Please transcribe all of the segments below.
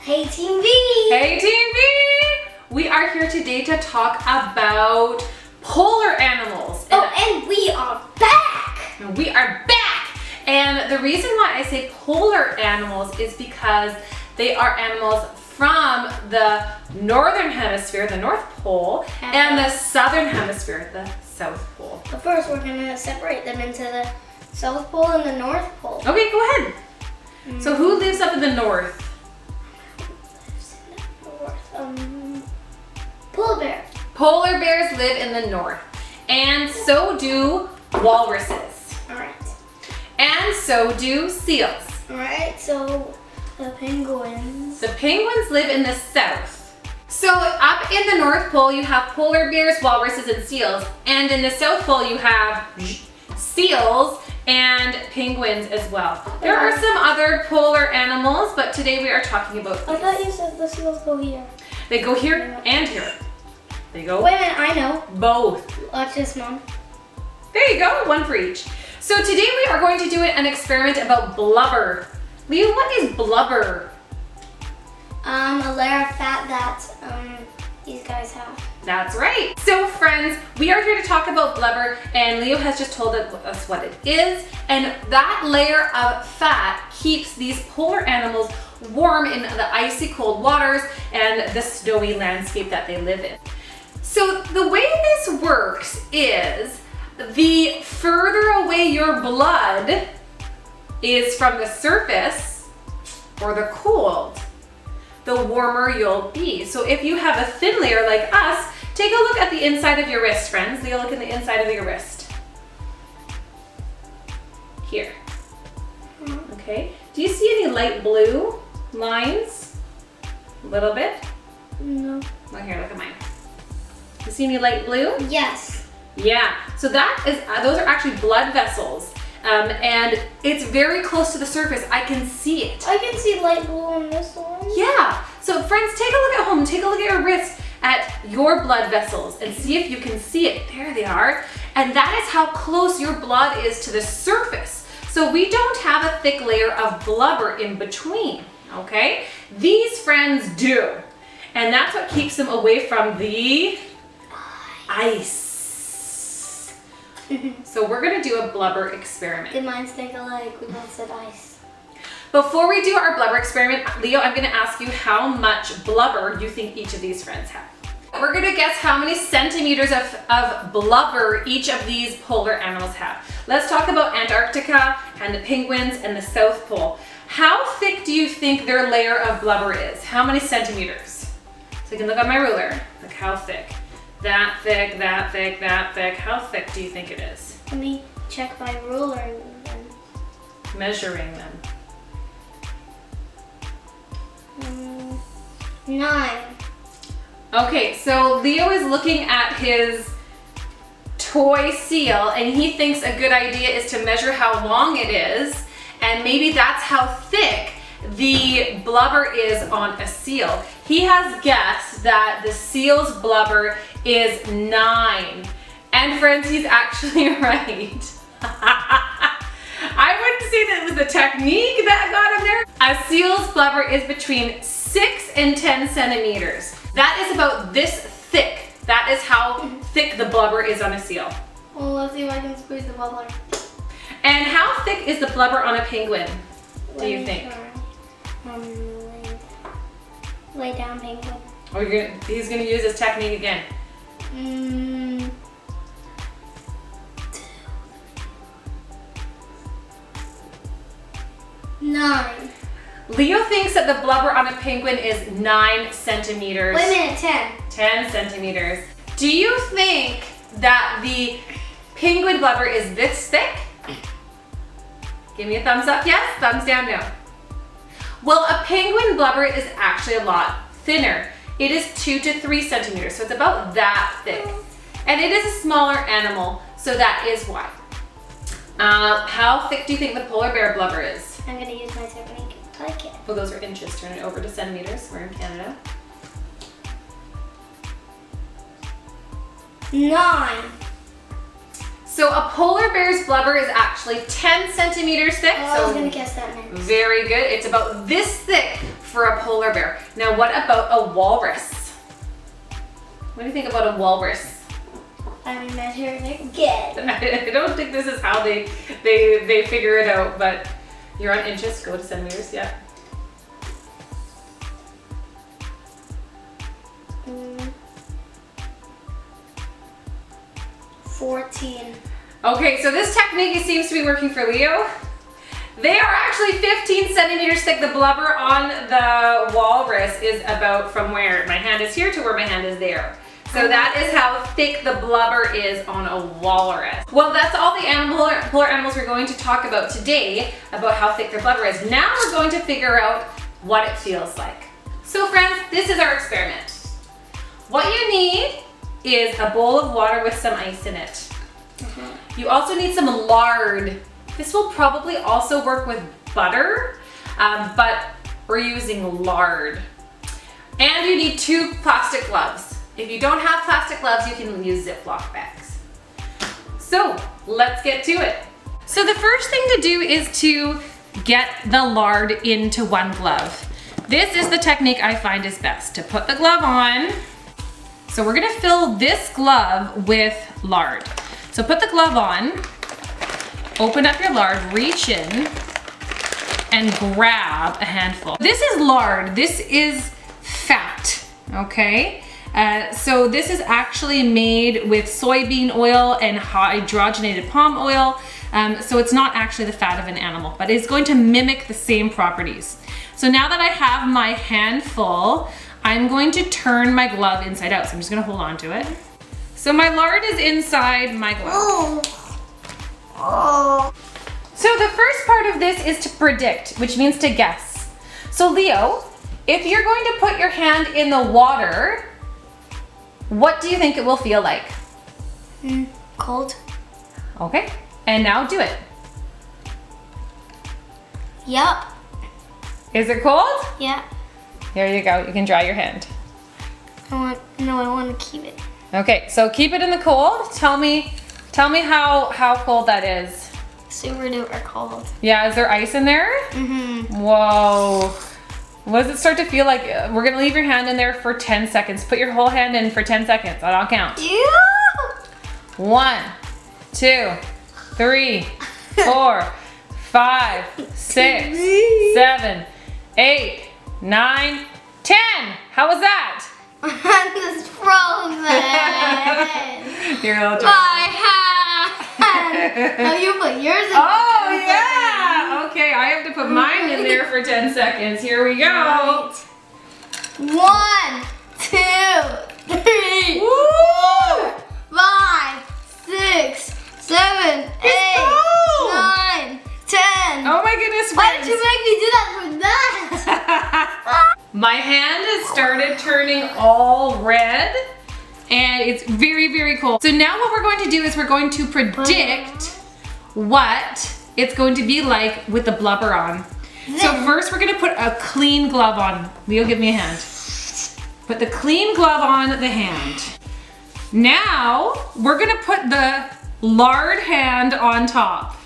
Hey Team V! Hey Team V! We are here today to talk about polar animals. And we are back! We are back! And the reason why I say polar animals is because they are animals from the northern hemisphere, the North Pole, and the southern hemisphere, the South Pole. But first we're going to separate them into the South Pole and the North Pole. Okay, go ahead. So who lives up in the north? Polar bears. Polar bears live in the north. And so do walruses. Alright. And so do seals. Alright, so the penguins. The penguins live in the south. So up in the North Pole you have polar bears, walruses, and seals. And in the South Pole you have seals and penguins as well. There are some other polar animals, but today we are talking about I thought you said the seals go here. They go here and here. They go Wait a minute, I know. both. Watch this, Mom. There you go, one for each. So today we are going to do an experiment about blubber. Leo, what is blubber? A layer of fat that these guys have. That's right. So friends, we are here to talk about blubber, and Leo has just told us what it is. And that layer of fat keeps these polar animals warm in the icy cold waters and the snowy landscape that they live in. So the way this works is the further away your blood is from the surface or the cold, the warmer you'll be. So if you have a thin layer like us, take a look at the inside of your wrist, friends. Leo, look in the inside of your wrist. Here. Okay. Do you see any light blue lines? A little bit? No. Well, here, look at mine. You see any light blue? Yes. Yeah. So that is, those are actually blood vessels. And it's very close to the surface. I can see it. I can see light blue on this one. Yeah. So friends, take a look at home. Take a look at your wrist, at your blood vessels, and see if you can see it. There they are. And that is how close your blood is to the surface. So we don't have a thick layer of blubber in between, okay? These friends do. And that's what keeps them away from the ice. So we're gonna do a blubber experiment. Did mine think alike? We both said ice. Before we do our blubber experiment, Leo, I'm gonna ask you how much blubber you think each of these friends have. We're gonna guess how many centimeters of blubber each of these polar animals have. Let's talk about Antarctica and the penguins and the South Pole. How thick do you think their layer of blubber is? How many centimeters? So you can look on my ruler. Look how thick. That thick, that thick, that thick. How thick do you think it is? Let me check my ruler then. Measuring them. 9. Okay, so Leo is looking at his toy seal, and he thinks a good idea is to measure how long it is, and maybe that's how thick the blubber is on a seal. He has guessed that the seal's blubber is 9. And friends, he's actually right. I wouldn't say that it was the technique that got him there. A seal's blubber is between 6 and 10 centimeters. That is about this thick. That is how thick the blubber is on a seal. Well, let's see if I can squeeze the blubber. And how thick is the blubber on a penguin, do you think? Lay down, penguin. Oh, he's gonna use his technique again. 9. Leo thinks that the blubber on a penguin is 9 centimeters. Wait a minute, 10. 10 centimeters. Do you think that the penguin blubber is this thick? Give me a thumbs up, yes, thumbs down, no. Well, a penguin blubber is actually a lot thinner. It is 2 to 3 centimeters, so it's about that thick. And it is a smaller animal, so that is why. How thick do you think the polar bear blubber is? I'm gonna use my technique. I like it. Well, those are inches. Turn it over to centimeters. We're in Canada. 9. So a polar bear's blubber is actually 10 centimeters thick. Oh, I was gonna guess that next. Very good. It's about this thick for a polar bear. Now what about a walrus? What do you think about a walrus? I'm measuring again. I don't think this is how they figure it out, but you're on inches, go to centimeters, yeah. 14. Okay, so this technique seems to be working for Leo. They are actually 15 centimeters thick. The blubber on the walrus is about from where my hand is here to where my hand is there. So that is how thick the blubber is on a walrus. Well, that's all the polar animals we're going to talk about today, about how thick their blubber is. Now we're going to figure out what it feels like. So friends, this is our experiment. What you need is a bowl of water with some ice in it. You also need some lard. This will probably also work with butter, but we're using lard. And you need 2 plastic gloves. If you don't have plastic gloves, you can use Ziploc bags. So let's get to it. So the first thing to do is to get the lard into one glove. This is the technique I find is best, to put the glove on. So we're gonna fill this glove with lard. So put the glove on, open up your lard, reach in, and grab a handful. This is lard, this is fat, okay? So this is actually made with soybean oil and hydrogenated palm oil. So it's not actually the fat of an animal, but it's going to mimic the same properties. So now that I have my handful, I'm going to turn my glove inside out. So I'm just gonna hold on to it. So my lard is inside my glove. So the first part of this is to predict, which means to guess. So Leo, if you're going to put your hand in the water, what do you think it will feel like? Cold. Okay, and now do it. Yep. Is it cold? Yeah. Here you go, you can dry your hand. I want to keep it. Okay, so keep it in the cold. Tell me how cold that is. Super duper cold. Yeah, is there ice in there? Mm-hmm. Whoa. What does it start to feel like? We're gonna leave your hand in there for 10 seconds. Put your whole hand in for 10 seconds. I'll count. Yeah. 1, 2, 3, 4, 5, 6, 7, 8, 9, 10. How was that? I'm just frozen. You're a little tired. My hand. Oh, you put yours in. Oh yeah. Okay, I have to put mine in there for 10 seconds. Here we go. 1, 2, 3, Woo! 4, 5, 6, 7, 8, 9, 10. Oh my goodness, Why friends. did you make me do that for that? My hand has started turning all red and it's very, very cold. So now what we're going to do is we're going to predict what it's going to be like with the blubber on. So first we're gonna put a clean glove on. Leo, give me a hand. Put the clean glove on the hand. Now we're gonna put the lard hand on top.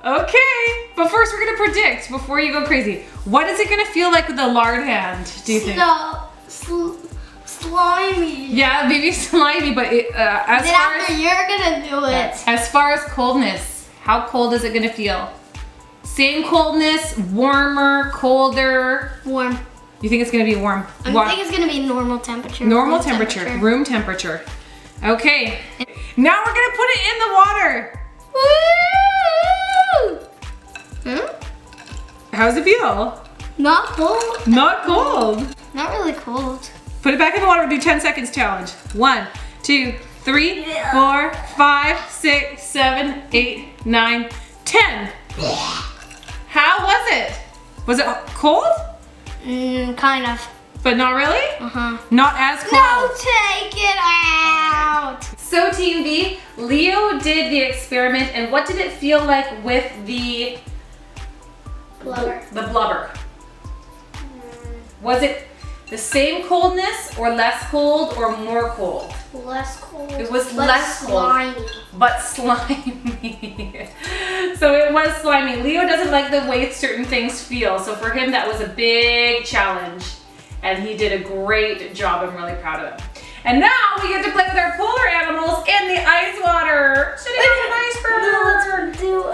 Okay, but first we're gonna predict before you go crazy. What is it gonna feel like with the lard hand, do you think? Slimy. Yeah, maybe slimy, but you're gonna do it. As far as coldness, how cold is it gonna feel? Same coldness, warmer, colder? Warm. You think it's gonna be warm? I think it's gonna be normal temperature. Normal temperature, room temperature. Okay, now we're gonna put it in the water. Woo! How does it feel? Not cold. Not cold. Not really cold. Put it back in the water, do 10 seconds challenge. 1, 2, 3, 4, 5, 6, 7, 8, 9, 10. How was it? Was it cold? Kind of. But not really? Uh-huh. Not as cold? No, take it out. So Team V, Leo did the experiment and what did it feel like with the Blubber. The blubber? Was it the same coldness or less cold or more cold? less cold. It was but less cold. slimy. But slimy. So it was slimy. Leo doesn't like the way certain things feel. So for him, that was a big challenge. And he did a great job. I'm really proud of him. And now we get to play with our polar animals in the ice water. Sitting on an iceberg. No, let's do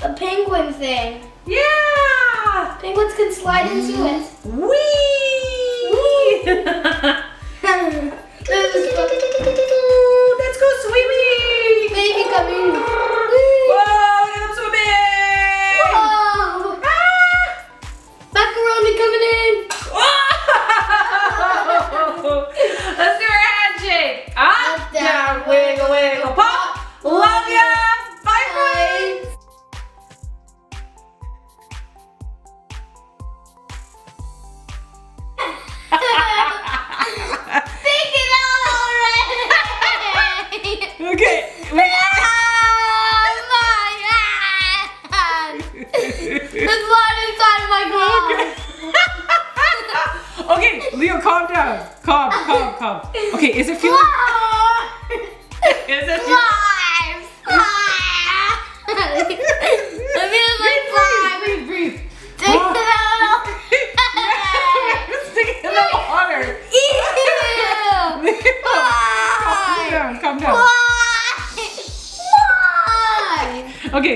a penguin thing. Yeah. Penguins can slide into it. Whee! Let's go swimming. Baby coming. Whoa, look at them swimming. Whoa. Ah! Macaroni coming in. Let's do our handshake. Up, down, wiggle, wiggle, pop. Love ya. Bye, friends. Take it out already. Okay. There's blood inside my glove. Okay, Leo, calm down. Calm. Okay, is it feeling? Is it feeling? It feels like slime. Breathe. Take it out. Stick it in the water. Ew. Calm down. Why? Okay.